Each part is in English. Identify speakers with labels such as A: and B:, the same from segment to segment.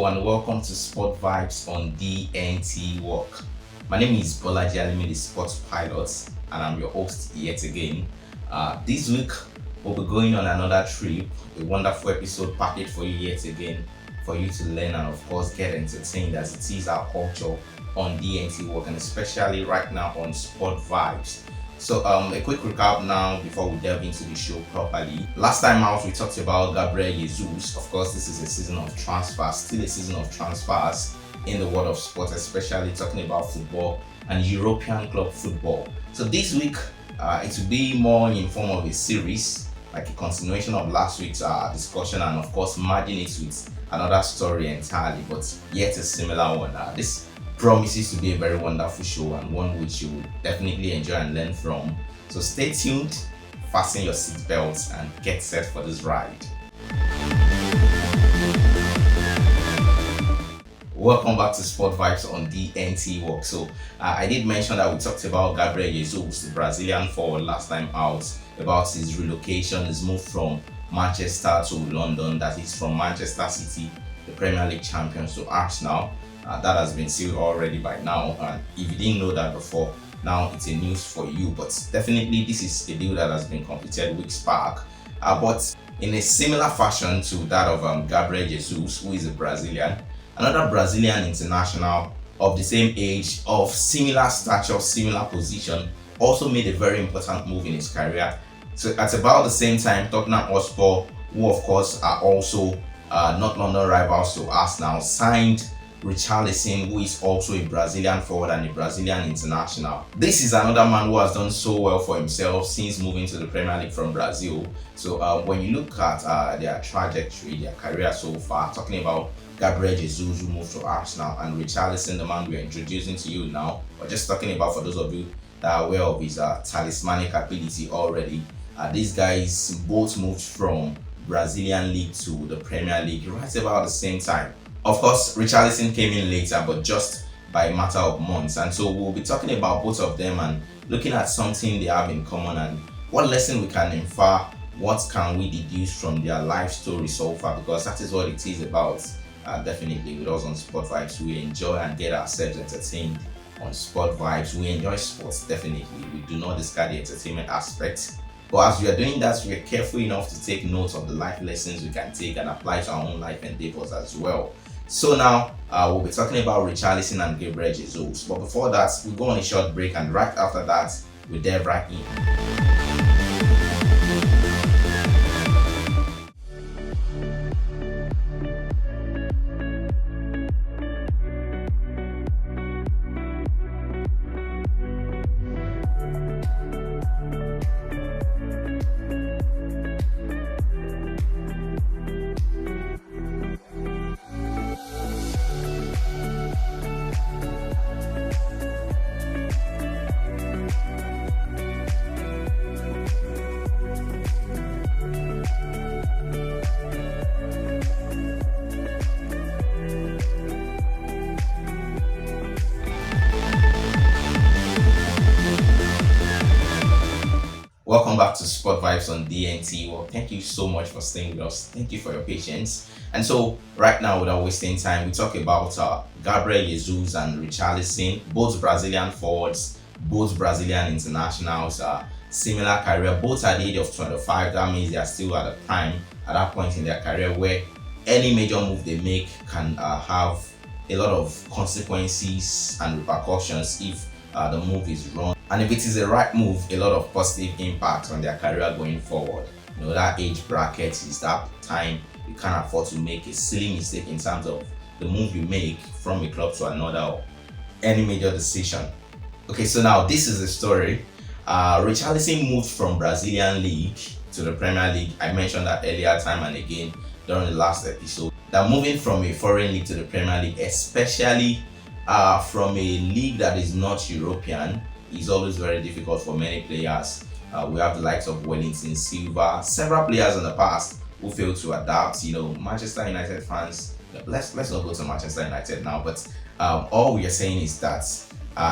A: and welcome to Sport Vibes on DNTWOK. My name is Bolaji Alimi, the Sports Pilot, and I'm your host yet again. This week, we'll be going on another trip, a wonderful episode packed for you yet again, for you to learn and of course get entertained as it is our culture on DNTWOK, and especially right now on Sport Vibes. So a quick recap now before we delve into the show properly. Last time out we talked about Gabriel Jesus. Of course, this is a season of transfers, still a season of transfers in the world of sports, especially talking about football and European club football. So this week it will be more in form of a series, like a continuation of last week's discussion, and of course merging it with another story entirely, but yet a similar one. This promises to be a very wonderful show and one which you will definitely enjoy and learn from. So stay tuned, fasten your seatbelts, and get set for this ride. Welcome back to Sport Vibes on DNTWOK. So I did mention that we talked about Gabriel Jesus, the Brazilian forward, last time out, about his relocation, his move from Manchester to London, that is from Manchester City, the Premier League champions, to Arsenal. That has been sealed already by now, and if you didn't know that before, now it's a news for you. But definitely this is a deal that has been completed weeks back, but in a similar fashion to that of Gabriel Jesus, who is a Brazilian, another Brazilian international of the same age, of similar stature, similar position, also made a very important move in his career. So at about the same time, Tottenham Hotspur, who of course are also not London rivals to Arsenal, signed Richarlison, who is also a Brazilian forward and a Brazilian international. This is another man who has done so well for himself since moving to the Premier League from Brazil. So when you look at their trajectory, their career so far, talking about Gabriel Jesus, who moved to Arsenal, and Richarlison, the man we're introducing to you now, or just talking about for those of you that are aware of his talismanic ability already, these guys both moved from Brazilian League to the Premier League right about the same time. Of course, Richarlison came in later, but just by a matter of months. And so we'll be talking about both of them and looking at something they have in common and what lesson we can infer, what can we deduce from their life story so far, because that is what it is about. Definitely with us on Sport Vibes, we enjoy and get ourselves entertained on Sport Vibes. We enjoy sports, definitely. We do not discard the entertainment aspect. But as we are doing that, we are careful enough to take notes of the life lessons we can take and apply to our own life endeavors as well. So now we'll be talking about Richarlison and Gabriel Jesus. But before that, we'll go on a short break, and right after that, we'll dive right in. Welcome back to Sport Vibes on DNTWOK. Thank you so much for staying with us. Thank you for your patience. And so right now, without wasting time, we talk about Gabriel Jesus and Richarlison, both Brazilian forwards, both Brazilian internationals, similar career, both at the age of 25. That means they are still at the prime, at that point in their career where any major move they make can have a lot of consequences and repercussions if the move is wrong. And if it is the right move, a lot of positive impact on their career going forward. You know, that age bracket is that time you can't afford to make a silly mistake in terms of the move you make from a club to another or any major decision. Okay, so now this is the story. Richarlison moved from Brazilian League to the Premier League. I mentioned that earlier time and again during the last episode, that moving from a foreign league to the Premier League, especially from a league that is not European, is always very difficult for many players. We have the likes of Wellington Silva, several players in the past who failed to adapt. You know, Manchester United fans, let's not go to Manchester United now, but all we are saying is that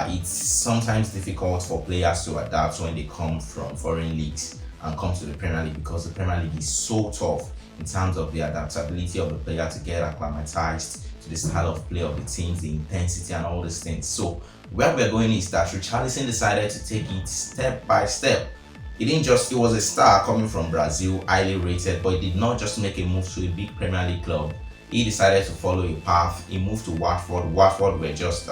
A: it's sometimes difficult for players to adapt when they come from foreign leagues and come to the Premier League, because the Premier League is so tough in terms of the adaptability of the player to get acclimatized to the style of play of the teams, the intensity, and all these things. So where we're going is that Richarlison decided to take it step by step. It was a star coming from Brazil, highly rated, but he did not just make a move to a big Premier League club. He decided to follow a path. He moved to Watford. Watford were just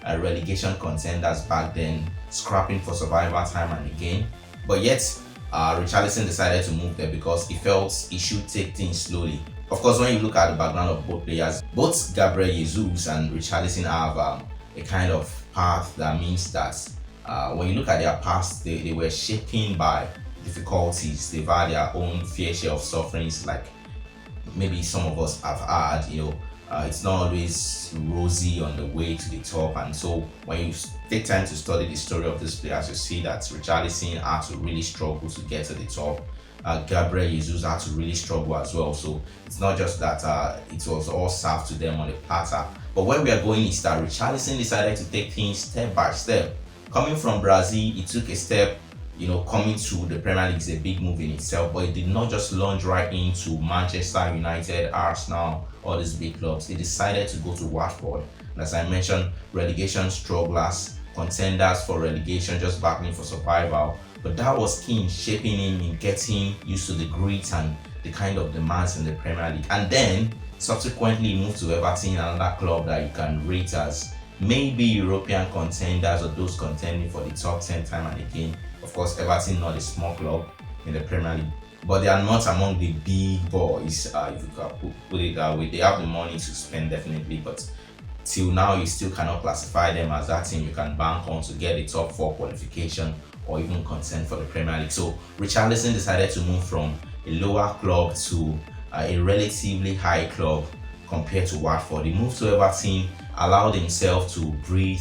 A: relegation contenders back then, scrapping for survival time and again. But yet, Richarlison decided to move there because he felt he should take things slowly. Of course, when you look at the background of both players, both Gabriel Jesus and Richarlison have a kind of path that means that when you look at their past, they were shaped by difficulties. They've had their own fair share of sufferings, like maybe some of us have had. It's not always rosy on the way to the top. And so when you take time to study the story of these players, you see that Richarlison had to really struggle to get to the top. Gabriel Jesus had to really struggle as well. So it's not just that it was all served to them on the platter. But where we are going is that Richarlison decided to take things step by step. Coming from Brazil, he took a step. Coming to the Premier League is a big move in itself, but he did not just launch right into Manchester United, Arsenal, all these big clubs. He decided to go to Watford. And as I mentioned, relegation strugglers, contenders for relegation, just battling for survival. But that was key in shaping him, in getting used to the grit and the kind of demands in the Premier League. And then subsequently moved to Everton, another club that you can rate as maybe European contenders or those contending for the top 10 time and again. Of course, Everton not a small club in the Premier League, but they are not among the big boys, if you can put it that way. They have the money to spend definitely, but till now you still cannot classify them as that team you can bank on to get a top 4 qualification or even contend for the Premier League. So Richarlison decided to move from a lower club to a relatively high club compared to Watford. He moved to Everton, allowed himself to breathe,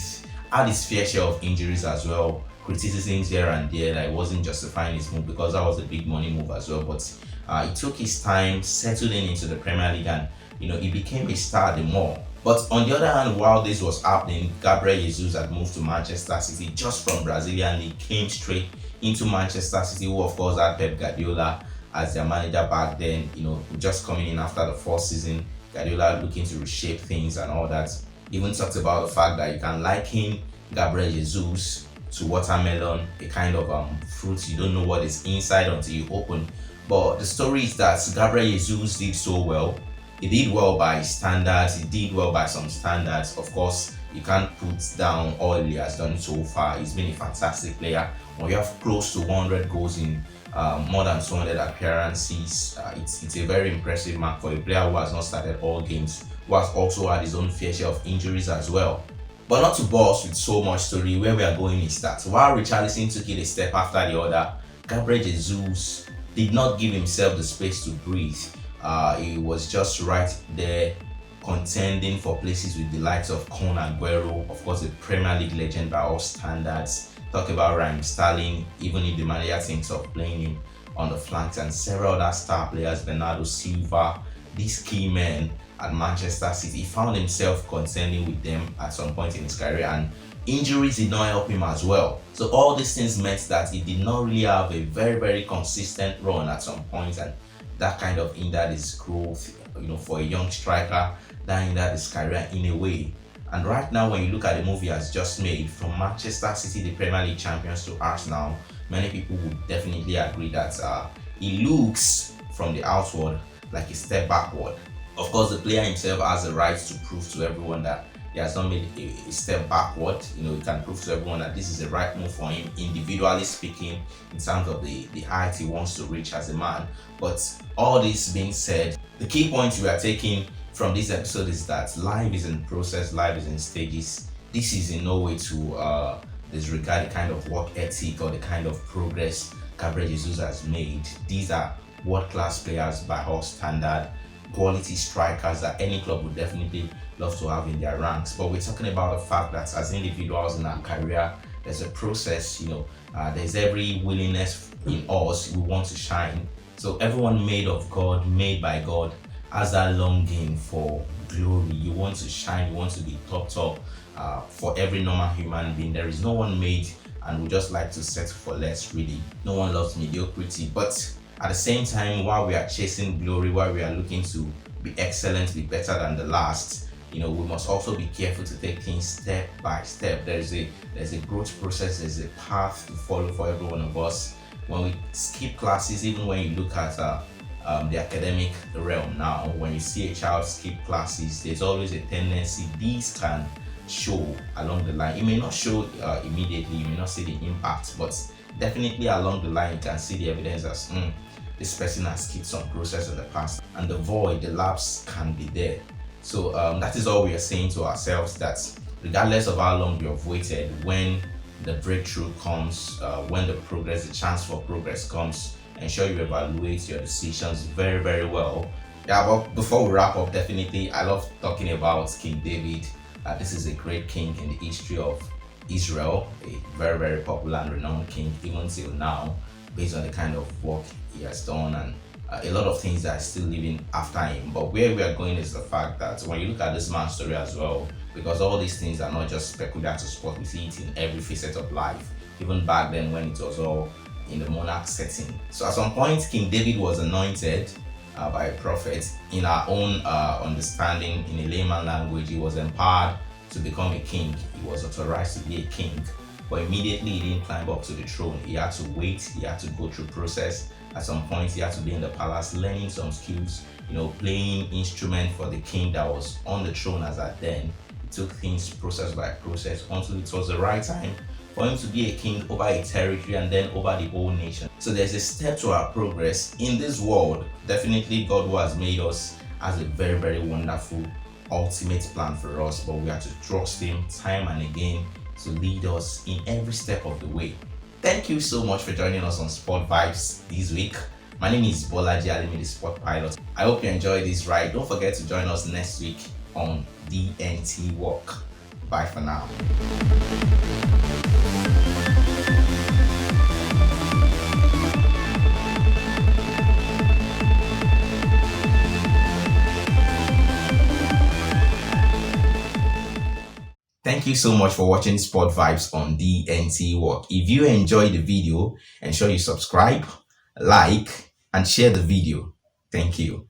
A: had his fair share of injuries as well, criticisms here and there that it wasn't justifying his move because that was a big money move as well. But he took his time, settled into the Premier League, and he became a star the more. But on the other hand, while this was happening, Gabriel Jesus had moved to Manchester City just from Brazilian League, came straight into Manchester City, who of course had Pep Guardiola as their manager back then. Just coming in after the first season, Guardiola looking to reshape things and all that. Even talked about the fact that you can liken Gabriel Jesus to watermelon, a kind of fruit you don't know what is inside until you open. But the story is that Gabriel Jesus did so well. He did well by standards, he did well by some standards. Of course, you can't put down all he has done so far. He's been a fantastic player. When you have close to 100 goals in more than 200 appearances, it's a very impressive mark for a player who has not started all games, who has also had his own fair share of injuries as well. But not to bore us with so much story, where we are going is that while Richarlison took it a step after the other, Gabriel Jesus did not give himself the space to breathe. He was just right there contending for places with the likes of Con Aguero, of course a Premier League legend by all standards. Talk about Raheem Sterling, even if the manager thinks of playing him on the flanks, and several other star players, Bernardo Silva, these key men at Manchester City. He found himself contending with them at some point in his career, and injuries did not help him as well. So all these things meant that he did not really have a very, very consistent run at some point, and that kind of hindered his growth. For a young striker, that hindered his career in a way. And right now, when you look at the move he has just made from Manchester City, the Premier League champions, to Arsenal, many people would definitely agree that he looks from the outward like a step backward. Of course, the player himself has the right to prove to everyone that he has not made a step backward. He can prove to everyone that this is the right move for him, individually speaking, in terms of the height he wants to reach as a man. But all this being said, the key point we are taking from this episode is that life is in process, life is in stages. This is in no way to disregard the kind of work ethic or the kind of progress Gabriel Jesus has made. These are world-class players by all standard, quality strikers that any club would definitely love to have in their ranks. But we're talking about the fact that as individuals in our career, there's a process. There's every willingness in us, we want to shine. So everyone made of God, made by God, has that longing for glory. You want to shine, you want to be top. For every normal human being, there is no one made and we just like to settle for less, really. No one loves mediocrity. But at the same time, while we are chasing glory, while we are looking to be excellent, be better than the last, we must also be careful to take things step by step. There's a growth process, there's a path to follow for every one of us. When we skip classes, even when you look at the academic realm now, when you see a child skip classes, there's always a tendency these can show along the line. It may not show immediately, you may not see the impact, but definitely along the line you can see the evidence as this person has skipped some process in the past, and the void, the lapse can be there. So that is all we are saying to ourselves, that regardless of how long you have waited, when the breakthrough comes, when the chance for progress comes, ensure you evaluate your decisions very, very well. Yeah, but before we wrap up, definitely, I love talking about King David. This is a great king in the history of Israel, a very, very popular and renowned king even till now, based on the kind of work he has done and a lot of things that are still living after him. But where we are going is the fact that when you look at this man's story as well, because all these things are not just peculiar to sport, we see it in every facet of life, even back then when it was all in the monarch setting. So at some point, King David was anointed by a prophet. In our own understanding, in a layman language, he was empowered to become a king. He was authorized to be a king, but immediately he didn't climb up to the throne. He had to wait, he had to go through process. At some point, he had to be in the palace learning some skills, playing instrument for the king that was on the throne as at then. He took things process by process until it was the right time for him to be a king over a territory and then over the whole nation. So there's a step to our progress in this world. Definitely God, who has made us, has a very, very wonderful ultimate plan for us, but we have to trust him time and again to lead us in every step of the way. Thank you so much for joining us on Sport Vibes this week. My name is Bolaji Alimi, the Sport Pilot. I hope you enjoyed this ride. Don't forget to join us next week on DNTWOK. Bye for now. Thank you so much for watching Sport Vibes on DNTWOK. If you enjoyed the video, ensure you subscribe, like, and share the video. Thank you.